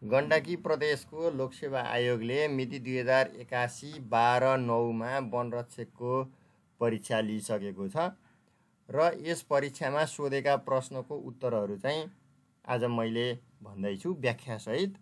गण्डकी प्रदेशको लोकसेवा आयोगले मिति 2081-12-9 मा वनरक्षकको परीक्षा लिइसकेको छ र यस परीक्षामा सोधेका प्रश्नको उत्तरहरू चाहिँ आज मैले भन्दैछु व्याख्या सहित।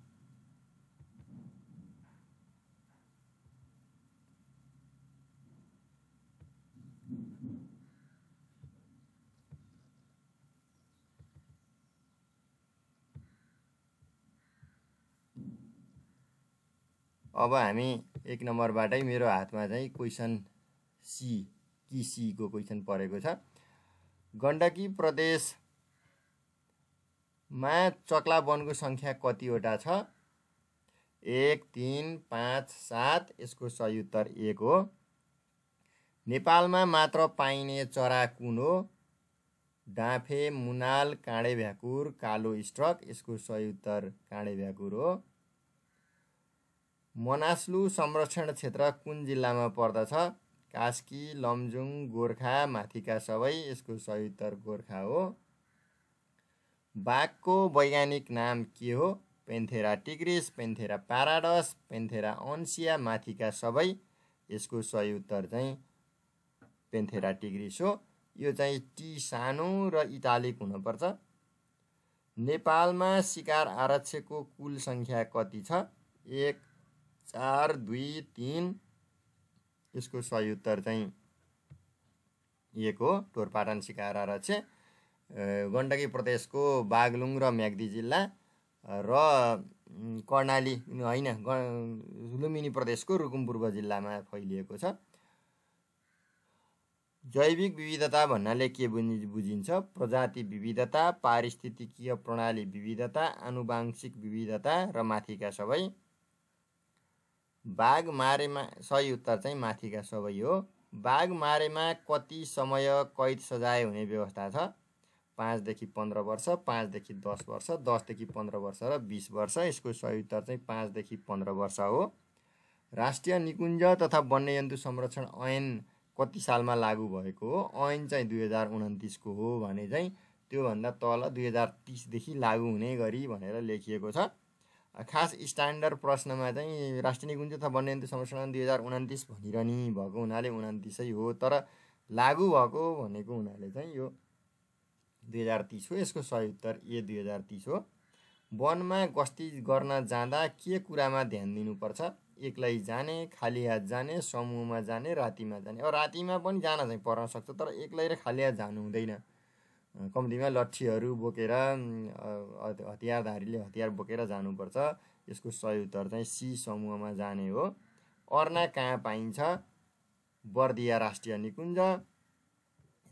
अब हामी 1 नम्बरबाटै मेरो हातमा चाहिँ क्वेसन सी कि सी को क्वेसन परेको छ। गण्डकी प्रदेशमा चक्ला वनको संख्या कतिवटा छ? 1, 3, 5, 7। यसको सही उत्तर 1 हो। नेपालमा मात्र पाइने चरा कुन हो? डाँफे, मुनाल, काँडे भ्याकुर, कालो स्ट्रक। यसको सही उत्तर काँडे भ्याकुर हो। मनासलु संरक्षण क्षेत्र कुन जिल्लामा पर्दछ? कास्की, लमजुङ, गोर्खा, माथिका सबै। यसको सही उत्तर गोर्खा हो। बाघको वैज्ञानिक नाम के हो? पेन्थेरा टिग्रिस, पेन्थेरा प्याराडस, पेन्थेरा अन्सिया, माथिका सबै। यसको सही उत्तर चाहिँ पेन्थेरा टिग्रिस हो। यो चाहिँ टी सानो र इटालिक हुनुपर्छ। नेपालमा शिकार आरक्षको कुल संख्या कति छ? 1, 4, 2, 3। यसको सही उत्तर चाहिँ 1 हो। टोरपाटन शिकार आरक्ष गण्डकी प्रदेशको बागलुङ र म्याग्दी जिल्ला र कर्णाली होइन लुम्बिनी प्रदेशको रुकुम पूर्व जिल्लामा फैलिएको छ। जैविक विविधता भन्नाले के बुझिन्छ? प्रजाति विविधता, पारिस्थितिकीय प्रणाली विविधता, आनुवांशिक विविधता र माथिका सबै। बाघ मारेमा सही उत्तर चाहिँ माथिका सबै हो। बाघ मारेमा कति समय कैद सजाय हुने व्यवस्था छ? 5 देखि 15 वर्ष, 5 देखि 10 वर्ष, 10 देखि 15 वर्ष र 20 वर्ष। यसको सही उत्तर चाहिँ 5 देखि 15 वर्ष हो। राष्ट्रिय निकुञ्ज तथा वन्यजन्तु संरक्षण ऐन कति सालमा लागू भएको हो? ऐन चाहिँ 2029 को हो भने चाहिँ त्योभन्दा तल 2030 देखि लागू हुने गरी भनेर लेखिएको छ। खास स्ट्यान्डर्ड प्रश्नमा चाहिँ राष्ट्रिय निकुञ्ज तथा वन्यजन्तु संरक्षण 2029 भनिरहने भएको हुनाले 29 हो, तर लागू भएको भनेको हुनाले चाहिँ यो 2030 हो। यसको सही उत्तर ए 2030 हो। वनमा गस्ती गर्न जाँदा के कुरामा ध्यान दिनुपर्छ? एक्लै जाने, खाली हात जाने, समूहमा जाने, रातिमा जाने। अब रातिमा पनि जान चाहिँ पर्न सक्छ, तर एक्लै र खाली हात जानु हुँदैन। कम्तीमा लट्ठीहरू बोकेर हतियारधारीले हतियार बोकेर जानुपर्छ। यसको सही उत्तर चाहिँ सी समूहमा जाने हो। अर्ना कहाँ पाइन्छ? बर्दिया राष्ट्रिय निकुञ्ज,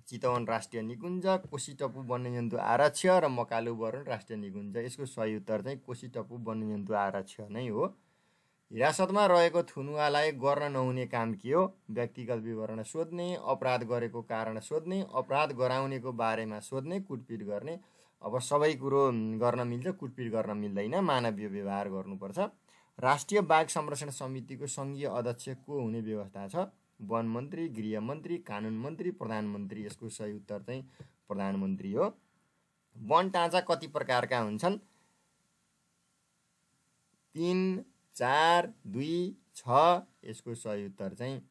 चितवन राष्ट्रिय निकुञ्ज, कोसीटप्पू वन्यजन्तु आरक्ष र मकालु बरुण राष्ट्रिय निकुञ्ज। यसको सही उत्तर चाहिँ कोसीटप्पू वन्यजन्तु आरक्ष नै हो। हिरासतमा रहेको थुनुवालाई गर्न नहुने काम के हो? व्यक्तिगत विवरण सोध्ने, अपराध गरेको कारण सोध्ने, अपराध गराउनेको बारेमा सोध्ने, कुटपिट गर्ने। अब सबै कुरो गर्न मिल्छ, कुटपिट गर्न मिल्दैन। मानवीय व्यवहार गर्नुपर्छ। राष्ट्रिय बाघ संरक्षण समितिको सङ्घीय अध्यक्ष को हुने व्यवस्था छ? वन मन्त्री, गृहमन्त्री, कानुन मन्त्री, प्रधानमन्त्री। यसको सही उत्तर चाहिँ प्रधानमन्त्री हो। वन टाँचा कति प्रकारका हुन्छन्? 3, 4, 2, 6। यसको सही उत्तर चाहिँ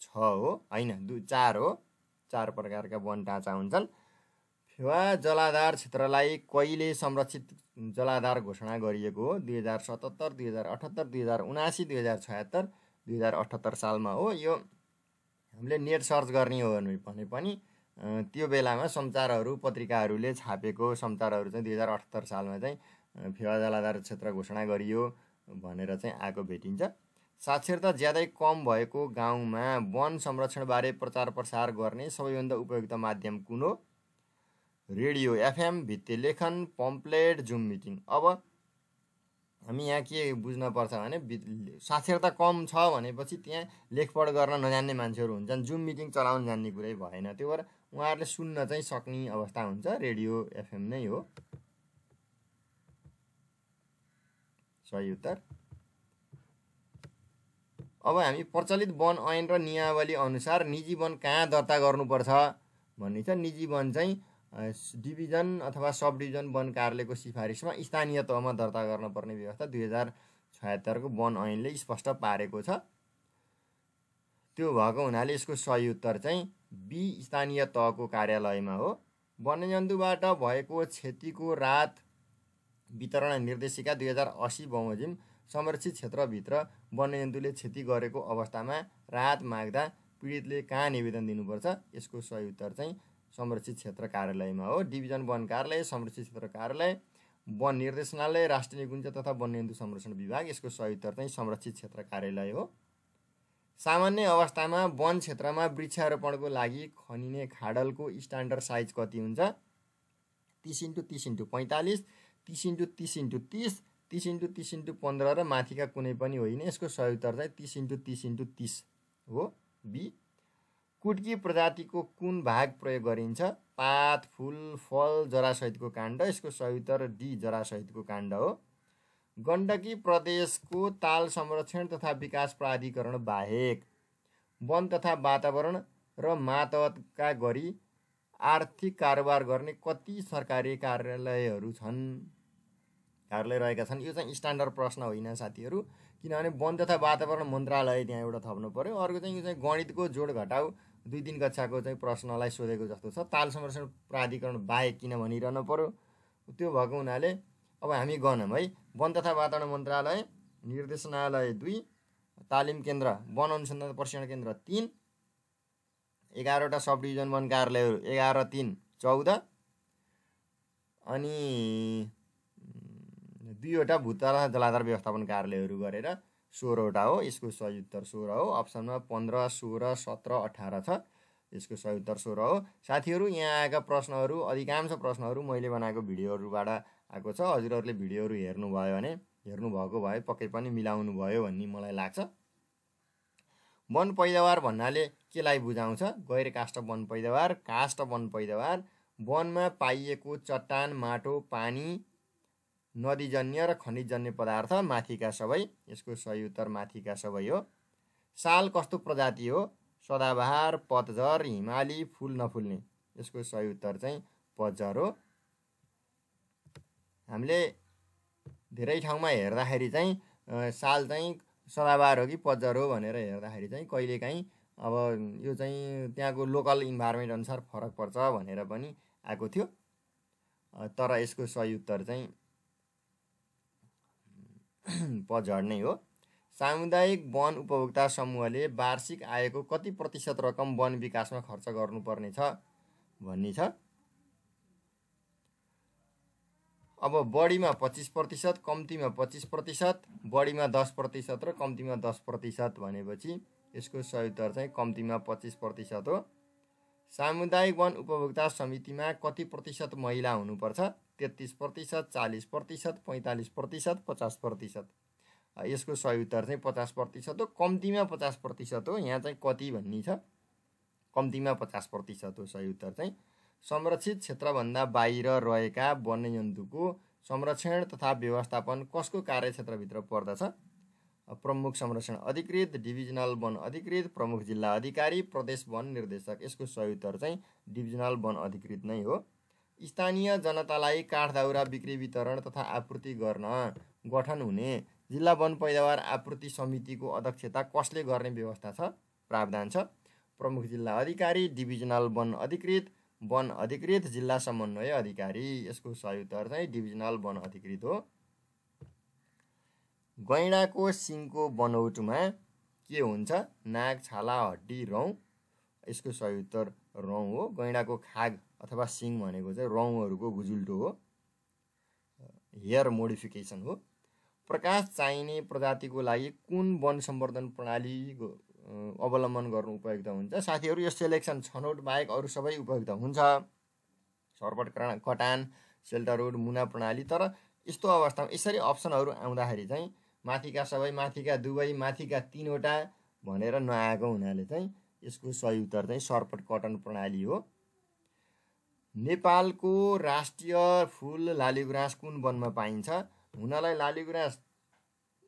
6 हो, होइन 4 हो। 4 प्रकारका वन टाँचा हुन्छन्। फेवा जलाधार क्षेत्रलाई कहिले संरक्षित जलाधार घोषणा गरिएको हो? 2077, 2078, 2079, 2076, 2078 सालमा हो। यो हामीले नेट सर्च गर्ने हो भने पनि त्यो बेलामा समाचारहरू पत्रिकाहरूले छापेको समाचारहरू चाहिँ 2078 सालमा चाहिँ फेवा जलाधार क्षेत्र घोषणा गरियो भनेर चाहिँ आएको भेटिन्छ। साक्षरता ज्यादै कम भएको गाउँमा वन संरक्षणबारे प्रचार प्रसार गर्ने सबैभन्दा उपयुक्त माध्यम कुन हो? रेडियो, एफएम, भित्ते लेखन, पम्पलेट, जुम मिटिङ। अब हामी यहाँ के बुझ्नुपर्छ भने साक्षरता कम छ भनेपछि त्यहाँ लेखपढ गर्न नजान्ने मान्छेहरू हुन्छन्, जुम मिटिङ चलाउन जान्ने कुरै भएन। त्यो भएर उहाँहरूले सुन्न चाहिँ सक्ने अवस्था हुन्छ। रेडियो, एफएम नै हो सही उत्तर। अब हामी प्रचलित वन ऐन र नियमावली अनुसार निजी वन कहाँ दर्ता गर्नुपर्छ भन्ने छ। निजी वन चाहिँ डिभिजन अथवा सब डिभिजन वन कार्यालयको सिफारिसमा स्थानीय तहमा दर्ता गर्न पर्ने व्यवस्था 2076 को वन ऐनले स्पष्ट पारेको छ। त्यो भएको हुनाले यसको सही उत्तर चाहिँ बी स्थानीय तहको कार्यालयमा हो। वन्यजन्तुबाट भएको क्षतिको राहत वितरण निर्देशिका 2080 बमोजिम संरक्षित क्षेत्रभित्र वन्यजन्तुले क्षति गरेको अवस्थामा राहत माग्दा पीडितले कहाँ निवेदन दिनुपर्छ? यसको सही उत्तर चाहिँ संरक्षित क्षेत्र कार्यालयमा हो। डिभिजन वन कार्यालय, संरक्षित क्षेत्र कार्यालय, वन निर्देशनालय, राष्ट्रिय निकुञ्ज तथा वन्यजन्तु संरक्षण विभाग। यसको सही उत्तर चाहिँ संरक्षित क्षेत्र कार्यालय हो। सामान्य अवस्थामा वन क्षेत्रमा वृक्षारोपणको लागि खनिने खाडलको स्ट्यान्डर्ड साइज कति हुन्छ? 30x30x45, 30x30x30, 30x30x15 र माथिका कुनै पनि होइन। यसको सही उत्तर चाहिँ 30x30x30 हो, बी। कुटकी प्रजातिको कुन भाग प्रयोग गरिन्छ? पात, फूल, फल, जरासहितको काण्ड। यसको सही उत्तर डी जरासहितको काण्ड हो। गण्डकी प्रदेशको ताल संरक्षण तथा विकास प्राधिकरण बाहेक वन तथा वातावरण र मातहतका गरी आर्थिक कारोबार गर्ने कति सरकारी कार्यालयहरू रहेका छन्? यो चाहिँ स्ट्यान्डर्ड प्रश्न होइन साथीहरू, किनभने वन तथा वातावरण मन्त्रालय त्यहाँ एउटा थप्नु पर्यो। अर्को चाहिँ यो चाहिँ गणितको जोड घटाउ 2-3 कक्षाको चाहिँ प्रश्नलाई सोधेको जस्तो छ। ताल संरक्षण प्राधिकरण बाहेक किन भनिरहनु पर्यो? त्यो भएको हुनाले अब हामी गनौँ है। वन तथा वातावरण मन्त्रालय, निर्देशनालय 2, तालिम केन्द्र, वन अनुसन्धान प्रशिक्षण केन्द्र 3, 11वटा सब डिभिजन वन कार्यालयहरू 11, 3, 14 अनि 2वटा भूतल जलाधार व्यवस्थापन कार्यालयहरू गरेर 16वटा हो। यसको सही उत्तर 16 हो। अप्सनमा 15, 16, 17, 18 छ। यसको सही उत्तर 16 हो। साथीहरू, यहाँ आएका प्रश्नहरू अधिकांश प्रश्नहरू मैले बनाएको भिडियोहरूबाट आएको छ। हजुरहरूले भिडियोहरू हेर्नुभएको भए पक्कै पनि मिलाउनु भयो भन्ने मलाई लाग्छ। वन पैदावार भन्नाले केलाई बुझाउँछ? गैर काष्ठ वन पैदावार, काष्ठ वन पैदावार वनमा पाइएको चट्टान, माटो, पानी, नदीजन्य र खनिजजन्य पदार्थ, माथिका सबै। यसको सही उत्तर माथिका सबै हो। साल कस्तो प्रजाति हो? सदाबहार, पतझर, हिमाली, फुल नफुल्ने। यसको सही उत्तर चाहिँ पतझर हो। हामीले धेरै ठाउँमा हेर्दाखेरि चाहिँ साल चाहिँ सदाबहार हो कि पतझर हो भनेर हेर्दाखेरि चाहिँ कहिलेकाहीँ अब यो चाहिँ त्यहाँको लोकल इन्भाइरोमेन्ट अनुसार फरक पर्छ भनेर पनि आएको थियो। तर यसको सही उत्तर चाहिँ पतझर नै हो। सामुदायिक वन उपभोक्ता समूहले वार्षिक आयको कति प्रतिशत रकम वन विकासमा खर्च गर्नुपर्ने छ भन्ने छ? अब बढीमा 25%, कम्तीमा 25%, बढीमा 10% र कम्तीमा 10% भनेपछि यसको सही उत्तर चाहिँ कम्तीमा 25% हो। सामुदायिक वन उपभोक्ता समितिमा कति प्रतिशत महिला हुनुपर्छ? 33%, 40%, 45%, 50%। यसको सही उत्तर चाहिँ 50% हो। कम्तीमा 50% हो। यहाँ चाहिँ कति भन्ने छ? कम्तीमा 50% हो सही उत्तर चाहिँ। संरक्षित क्षेत्रभन्दा बाहिर रहेका वन्यजन्तुको संरक्षण तथा व्यवस्थापन कसको कार्यक्षेत्रभित्र पर्दछ? प्रमुख संरक्षण अधिकृत, डिभिजनल वन अधिकृत, प्रमुख जिल्ला अधिकारी, प्रदेश वन निर्देशक। यसको सही उत्तर चाहिँ डिभिजनल वन अधिकृत नै हो। स्थानीय जनतालाई काठदाउरा बिक्री वितरण तथा आपूर्ति गर्न गठन हुने जिल्ला वन पैदावार आपूर्ति समितिको अध्यक्षता कसले गर्ने व्यवस्था छ? प्रावधान छ। प्रमुख जिल्ला अधिकारी, डिभिजनल वन अधिकृत, जिल्ला समन्वय अधिकारी। यसको सही उत्तर चाहिँ डिभिजनल वन अधिकृत हो। गैंडाको सिङको बनौटमा के हुन्छ? नाक, छाला, हड्डी, रौँ। यसको सही उत्तर रौँ हो। गैंडाको खाग अथवा सिङ भनेको चाहिँ रौँहरूको गुजुल्टो हो, हेयर मोडिफिकेसन हो। प्रकाश चाहिने प्रजातिको लागि कुन वन सम्वर्धन प्रणाली अवलम्बन गर्नु उपयुक्त हुन्छ? साथीहरू, यो सेलेक्सन छनौट बाहेक अरू सबै उपयुक्त हुन्छ। सर्पट कटान, सेल्टरहुड, मुना प्रणाली। तर यस्तो अवस्थामा यसरी अप्सनहरू आउँदाखेरि चाहिँ माथिका सबै, माथिका दुवै, माथिका 3वटा भनेर नआएको हुनाले चाहिँ यसको सही उत्तर चाहिँ सर्पट कटन प्रणाली हो। नेपालको राष्ट्रिय फुल लालीगुराँस कुन वनमा पाइन्छ? हुनलाई लालीगुराँस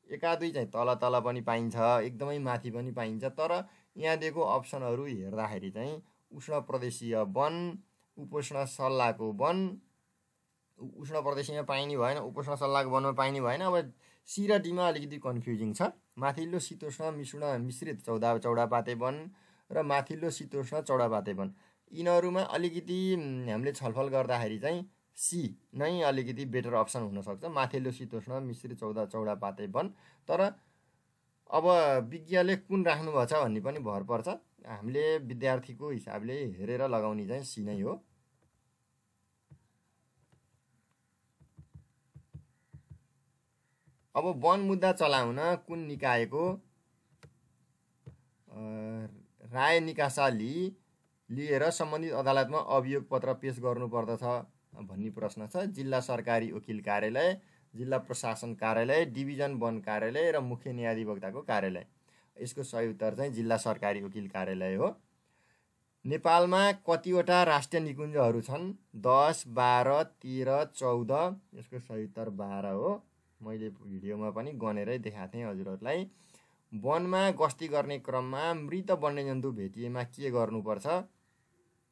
एकादुई चाहिँ तल तल पनि पाइन्छ, एकदमै माथि पनि पाइन्छ। तर यहाँ दिएको अप्सनहरू हेर्दाखेरि चाहिँ उष्ण प्रदेशीय वन, उपोष्ण सल्लाको वन उष्ण प्रदेशीमा पाइने भएन, उपोष्ण सल्लाको वनमा पाइने भएन। अब सी र डीमा अलिकति कन्फ्युजिङ छ। माथिल्लो शीतोष्ण मिश्रित चौडापाते वन र माथिल्लो शीतोष्ण चौडापाते वन, यिनीहरूमा अलिकति हामीले छलफल गर्दाखेरि चाहिँ सी नै अलिकति बेटर अप्सन हुनसक्छ, माथिल्लो शीतोष्ण मिश्रित चौडापाते वन। तर अब विज्ञले कुन राख्नुभएको छ भन्ने पनि भर पर्छ। हामीले विद्यार्थीको हिसाबले हेरेर लगाउने चाहिँ सी नै हो। अब वन मुद्दा चलाउन कुन निकायको राय निकासा लिएर सम्बन्धित अदालतमा अभियोग पत्र पेश गर्नुपर्दछ भन्ने प्रश्न छ। जिल्ला सरकारी वकिल कार्यालय, जिल्ला प्रशासन कार्यालय, डिभिजन वन कार्यालय र मुख्य न्यायाधिवक्ताको कार्यालय। यसको सही उत्तर चाहिँ जिल्ला सरकारी वकिल कार्यालय हो। नेपालमा कतिवटा राष्ट्रिय निकुञ्जहरू छन्? 10, 12, 13, 14। यसको सही उत्तर 12 हो। मैले भिडियोमा पनि गनेरै देखाएको थिएँ हजुरहरूलाई। वनमा गस्ती गर्ने क्रममा मृत वन्यजन्तु भेटिएमा के गर्नुपर्छ?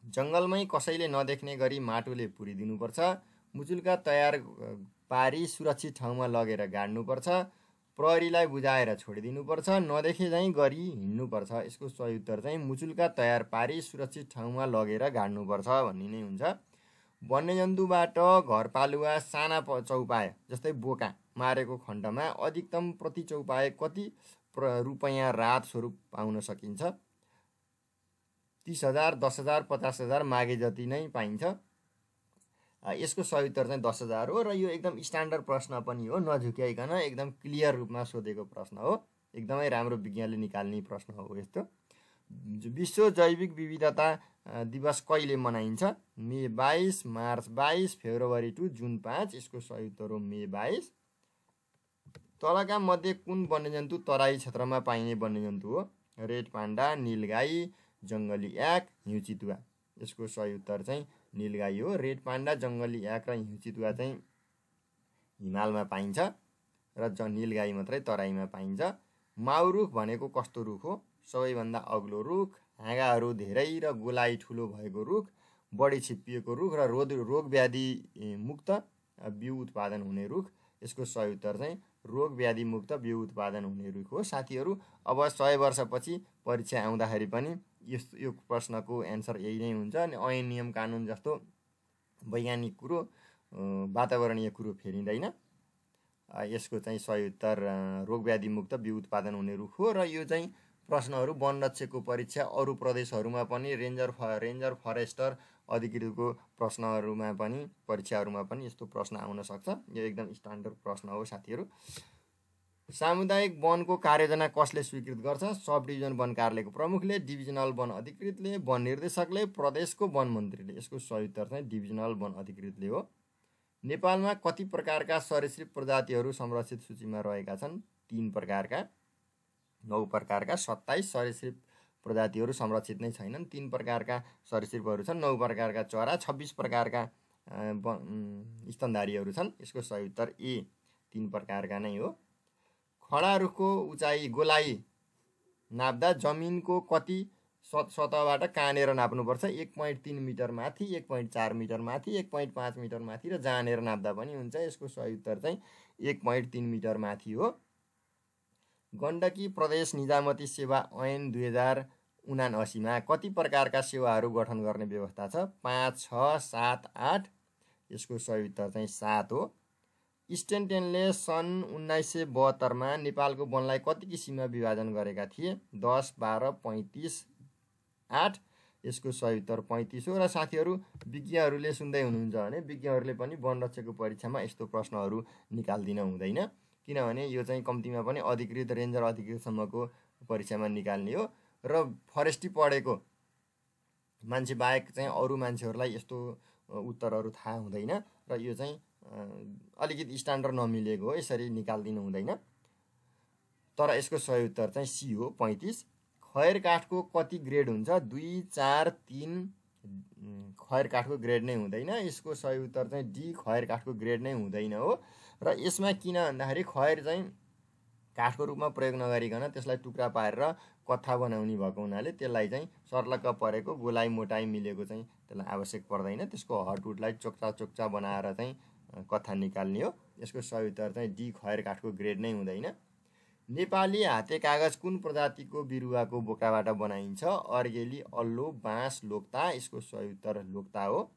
जङ्गलमै कसैले नदेख्ने गरी माटोले पुरिदिनुपर्छ, मुचुल्का तयार पारी सुरक्षित ठाउँमा लगेर गाड्नुपर्छ, प्रहरीलाई बुझाएर छोडिदिनुपर्छ, नदेखे झैँ गरी हिँड्नुपर्छ। यसको सही उत्तर चाहिँ मुचुल्का तयार पारी सुरक्षित ठाउँमा लगेर गाड्नुपर्छ भन्ने नै हुन्छ। वन्यजन्तुबाट घरपालुवा साना चौपाए जस्तै बोका मारेको खण्डमा अधिकतम प्रति चौपाए कति रुपैयाँ राहत स्वरूप पाउन सकिन्छ? 30,000, 10,000, 50,000 मागे जति नै पाइन्छ। यसको सही उत्तर चाहिँ 10,000 हो। र यो एकदम स्ट्यान्डर्ड प्रश्न पनि हो, नझुक्याइकन एकदम क्लियर रूपमा सोधेको प्रश्न हो। एकदमै राम्रो विज्ञानले निकाल्ने प्रश्न हो यस्तो। विश्व जैविक विविधता दिवस कहिले मनाइन्छ? मे 22, मार्च 22, फेब्रुअरी 2, जुन 5। यसको सही उत्तर हो मे 22। तलका मध्ये कुन वन्यजन्तु तराई क्षेत्रमा पाइने वन्यजन्तु हो? रेड पाण्डा, नीलगाई, जङ्गली याक, हिउँचितुवा। यसको सही उत्तर चाहिँ नीलगाई हो। रेड पाण्डा, जङ्गली याक र हिउँचितुवा चाहिँ हिमालमा पाइन्छ र नीलगाई मात्रै तराईमा पाइन्छ। माउ रुख भनेको कस्तो रुख हो? सबैभन्दा अग्लो रुख, हाँगाहरू धेरै र गोलाइ ठुलो भएको रुख, बढी छिप्पिएको रुख र रोग व्याधि मुक्त बिउ उत्पादन हुने रुख। यसको सही उत्तर चाहिँ रोग व्याधि मुक्त बिउ उत्पादन हुने रुख हो। साथीहरू, अब 100 वर्षपछि परीक्षा आउँदाखेरि पनि यो प्रश्नको एन्सर यही नै हुन्छ। अनि ऐन नियम कानुन जस्तो वैज्ञानिक कुरो, वातावरणीय कुरो फेरिँदैन। यसको चाहिँ सही उत्तर रोग व्याधि मुक्त बिउ उत्पादन हुने रुख हो। र यो चाहिँ प्रश्नहरू वनरक्षकको परीक्षा, अरू प्रदेशहरूमा पनि रेन्जर फरेस्टर अधिकृतको प्रश्नहरूमा पनि, परीक्षाहरूमा पनि यस्तो प्रश्न आउन सक्छ। यो एकदम स्ट्यान्डर्ड प्रश्न हो साथीहरू। सामुदायिक वनको कार्ययोजना कसले स्वीकृत गर्छ? सब डिभिजन वन कार्यालयको प्रमुखले, डिभिजनल वन अधिकृतले, वन निर्देशकले, प्रदेशको वन मन्त्रीले। यसको सही उत्तर चाहिँ डिभिजनल वन अधिकृतले हो। नेपालमा कति प्रकारका सरीसृप प्रजातिहरू संरक्षित सूचीमा रहेका छन्? 3 प्रकारका। 9 प्रकारका 27 सरीसृप प्रजातिहरू संरक्षित नै छैनन्। 3 प्रकारका सरीसृपहरू छन्। 9 प्रकारका चरा, 26 प्रकारका स्तनधारीहरू छन्। यसको सही उत्तर ए 3 प्रकारका नै हो। खडा रुखको उचाइ गोलाइ नाप्दा जमिनको कति सतहबाट कहाँनिर नाप्नुपर्छ? 1.3 मिटर माथि, 1.4 मिटर माथि, 1.5 मिटर माथि र जानेर नाप्दा पनि हुन्छ। यसको सही उत्तर चाहिँ 1.3 मिटर माथि हो। गण्डकी प्रदेश निजामती सेवा ऐन 2079 मा कति प्रकारका सेवाहरू गठन गर्ने व्यवस्था छ? 5, 6, 7, 8। यसको सही उत्तर चाहिँ 7 हो। स्टेनटेनले सन् 1972 मा नेपालको वनलाई कति किसिममा विभाजन गरेका थिए? 10, 12, 35, 8। यसको सही उत्तर 35 हो। र साथीहरू, विज्ञहरूले सुन्दै हुनुहुन्छ भने विज्ञहरूले पनि वनरक्षकको परीक्षामा यस्तो प्रश्नहरू निकाल्दिन हुँदैन, किनभने यो चाहिँ कम्तीमा पनि अधिकृत रेन्जर अधिकृतसम्मको परीक्षामा निकाल्ने हो। र फरेस्ट्री पढेको मान्छे बाहेक चाहिँ अरू मान्छेहरूलाई यस्तो उत्तरहरू थाहा हुँदैन र यो चाहिँ अलिकति स्ट्यान्डर्ड नमिलेको हो, यसरी निकाल्दिनु हुँदैन। तर यसको सही उत्तर चाहिँ सी हो 35। खैर काठको कति ग्रेड हुन्छ? 2, 4, 3। खैर काठको ग्रेड नै हुँदैन। यसको सही उत्तर चाहिँ डी, खैर काठको ग्रेड नै हुँदैन हो। र यसमा किन भन्दाखेरि खैर चाहिँ काठको रूपमा प्रयोग नगरिकन त्यसलाई टुक्रा पारेर कथा बनाउने भएको हुनाले त्यसलाई चाहिँ सर्लक्क परेको गोलाइ मोटाइ मिलेको चाहिँ त्यसलाई आवश्यक पर्दैन। त्यसको हटउडलाई चोक्चा बनाएर चाहिँ कथा निकाल्ने हो। यसको सही उत्तर चाहिँ डी खैर काठको ग्रेड नै हुँदैन। नेपाली हाते कागज कुन प्रजातिको बिरुवाको बोक्राबाट बनाइन्छ? अर्गेली, अल्लो, बाँस, लोक्ता। यसको सही उत्तर लोक्ता हो।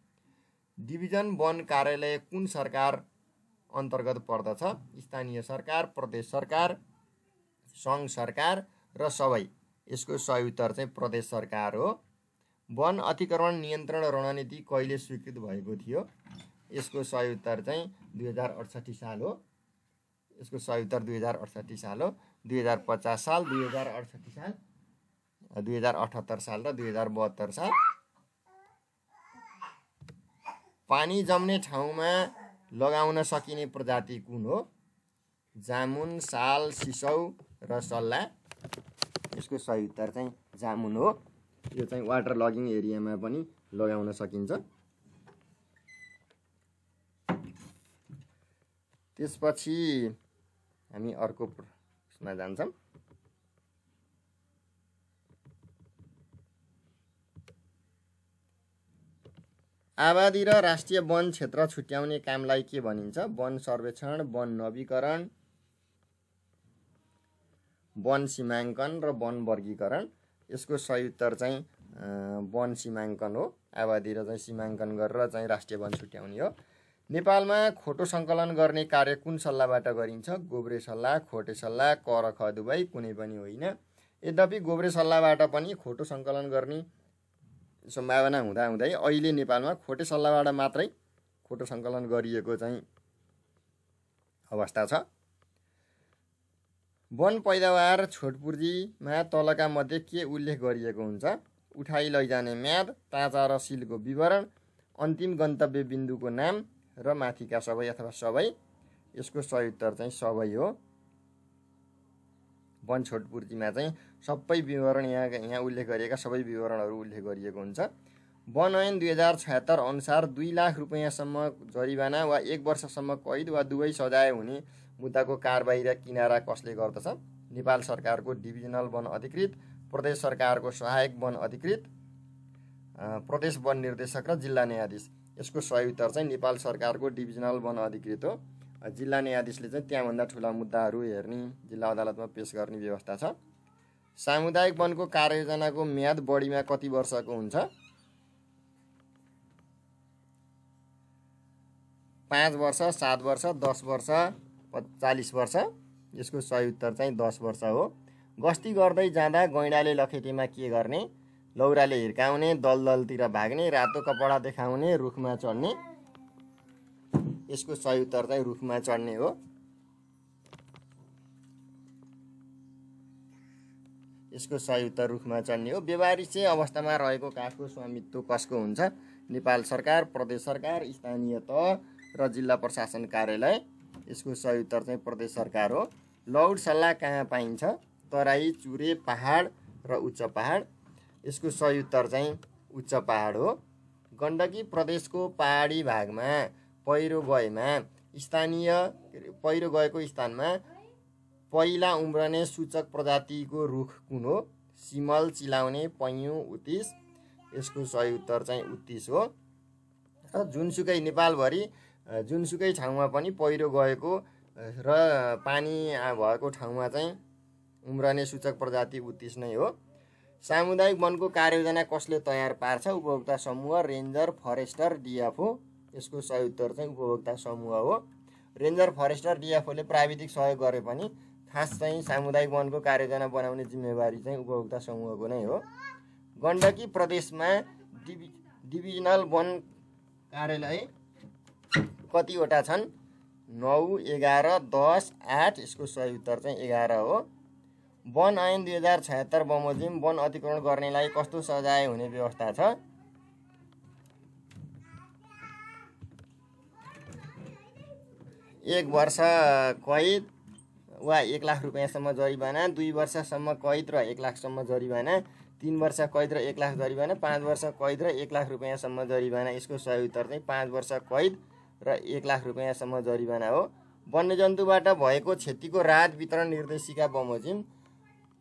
डिभिजन वन कार्यालय कुन सरकार अन्तर्गत पर्दछ? स्थानीय सरकार, प्रदेश सरकार, सङ्घ सरकार र सबै। यसको सही उत्तर चाहिँ प्रदेश सरकार हो। वन अतिक्रमण नियन्त्रण रणनीति कहिले स्वीकृत भएको थियो? यसको सही उत्तर चाहिँ 2068 साल हो। यसको सही उत्तर 2068 साल हो। 2050 साल, 2068 साल, 2078 साल र 2072 साल। पानी जम्ने ठाउँमा लगाउन सकिने प्रजाति कुन हो? जामुन, साल, सिसौ र सल्ला। यसको सही उत्तर चाहिँ जामुन हो। यो चाहिँ वाटर लगिङ एरियामा पनि लगाउन सकिन्छ। त्यसपछि हामी अर्को प्रश्नमा जान्छौँ। आबादी र राष्ट्रिय वन क्षेत्र छुट्याउने कामलाई के भनिन्छ? वन सर्वेक्षण, वन नवीकरण, वन सीमाङ्कन र वन वर्गीकरण। यसको सही उत्तर चाहिँ वन सीमाङ्कन हो। आबादी र चाहिँ सीमाङ्कन गरेर चाहिँ राष्ट्रिय वन छुट्याउने हो। नेपालमा खोटो सङ्कलन गर्ने कार्य कुन सल्लाहबाट गरिन्छ? गोब्रे सल्लाह, खोटे सल्लाह, क र ख दुवै, कुनै पनि होइन। यद्यपि गोब्रे सल्लाहबाट पनि खोटो सङ्कलन गर्ने सम्भावना हुँदाहुँदै अहिले नेपालमा खोटे सल्लाहबाट मात्रै खोटो सङ्कलन गरिएको चाहिँ अवस्था छ। वन पैदावार छोटपूर्जिमा तलका मध्ये के उल्लेख गरिएको हुन्छ? उठाइ लैजाने म्याद, ताजा र सिलको विवरण, अन्तिम गन्तव्य बिन्दुको नाम र माथिका सबै अथवा सबै। यसको सही उत्तर चाहिँ सबै हो। वन छोटपूर्जिमा चाहिँ सबै विवरण यहाँ उल्लेख गरिएका सबै विवरणहरू उल्लेख गरिएको हुन्छ। वन ऐन 2076 अनुसार 2 लाख रुपैयाँसम्म जरिवाना वा 1 वर्षसम्म कैद वा दुवै सजाय हुने मुद्दाको कारबाही र किनारा कसले गर्दछ? नेपाल सरकारको डिभिजनल वन अधिकृत, प्रदेश सरकारको सहायक वन अधिकृत, प्रदेश वन निर्देशक र जिल्ला न्यायाधीश। यसको सही उत्तर चाहिँ नेपाल सरकारको डिभिजनल वन अधिकृत हो। जिल्ला न्यायाधीशले चाहिँ त्यहाँभन्दा ठुला मुद्दाहरू हेर्ने, जिल्ला अदालतमा पेश गर्ने व्यवस्था छ। सामुदायिक वनको कार्ययोजनाको म्याद बढीमा कति वर्षको हुन्छ? 5 वर्ष, 7 वर्ष, 10 वर्ष, 40 वर्ष। यसको सही उत्तर चाहिँ 10 वर्ष हो। गस्ती गर्दै जाँदा गैँडाले लखेटेमा के गर्ने? लौराले हिर्काउने, दलदलतिर भाग्ने, रातो कपडा देखाउने, रुखमा चढ्ने। यसको सही उत्तर चाहिँ रुखमा चढ्ने हो। यसको सही उत्तर रुखमा चढ्ने हो। व्यवहारिक अवस्थामा रहेको काठको स्वामित्व कसको हुन्छ? नेपाल सरकार, प्रदेश सरकार, स्थानीय तह र जिल्ला प्रशासन कार्यालय। यसको सही उत्तर चाहिँ प्रदेश सरकार हो। लौड सल्ला कहाँ पाइन्छ? तराई, चुरे, पहाड र उच्च पहाड। यसको सही उत्तर चाहिँ उच्च पहाड हो। गण्डकी प्रदेशको पहाडी भागमा पहिरो गएको स्थानमा पहिला उम्रने सूचक प्रजातिको रुख कुन हो? सिमल, चिलाउने, पैँयु, उत्तिस। यसको सही उत्तर चाहिँ उत्तिस हो। र जुनसुकै नेपालभरि जुनसुकै ठाउँमा पनि पहिरो गएको र पानी भएको ठाउँमा चाहिँ उम्रने सूचक प्रजाति उत्तिस नै हो। सामुदायिक वनको कार्ययोजना कसले तयार पार्छ? उपभोक्ता समूह, रेन्जर, फरेस्टर, डिएफओ। यसको सही उत्तर चाहिँ उपभोक्ता समूह हो। रेन्जर, फरेस्टर, डिएफओले प्राविधिक सहयोग गरे पनि खास चाहिँ सामुदायिक वनको कार्ययोजना बनाउने जिम्मेवारी चाहिँ उपभोक्ता समूहको नै हो। गण्डकी प्रदेशमा डिभिजनल वन कार्यालय कतिवटा छन्? 9, 11, 10, 8। यसको सही उत्तर चाहिँ 11 हो। वन ऐन 2076 बमोजिम वन अतिक्रमण गर्नेलाई कस्तो सजाय हुने व्यवस्था छ? 1 वर्ष कैद वा 1 लाख रुपैयाँसम्म जरिवाना, 2 वर्षसम्म कैद र 1 लाखसम्म जरिवाना, 3 वर्ष कैद र 1 लाख जरिवाना, 5 वर्ष कैद र 1 लाख रुपैयाँसम्म जरिवाना। यसको सही उत्तर चाहिँ 5 वर्ष कैद र 1 लाख रुपैयाँसम्म जरिवाना हो। वन्यजन्तुबाट भएको क्षतिको राहत वितरण निर्देशिका बमोजिम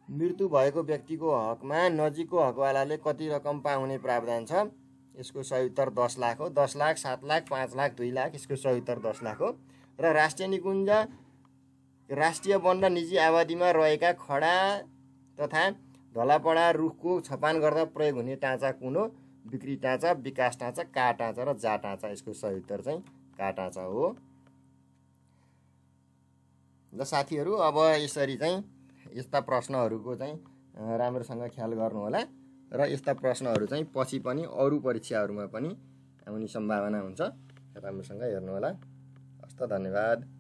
मृत्यु भएको व्यक्तिको हकमा नजिकको हकवालाले कति रकम पाउने प्रावधान छ? यसको सही उत्तर 10 लाख हो। 10 लाख, 7 लाख, 5 लाख, 2 लाख। यसको सही उत्तर 10 लाख हो। र राष्ट्रिय निकुञ्ज राष्ट्रिय वन र निजी आबादीमा रहेका खडा तथा धलापडा रुखको छपान गर्दा प्रयोग हुने टाँचा कुन हो? बिक्री टाँचा, विकास टाँचा, का टाँचा र जा टाँचा। यसको सही उत्तर चाहिँ का टाँचा हो। ल साथीहरू, अब यसरी चाहिँ यस्ता प्रश्नहरूको चाहिँ राम्रोसँग ख्याल गर्नु होला र यस्ता प्रश्नहरू चाहिँ पछि पनि अरू परीक्षाहरूमा पनि आउने सम्भावना हुन्छ। राम्रोसँग हेर्नु होला। हस्त, धन्यवाद।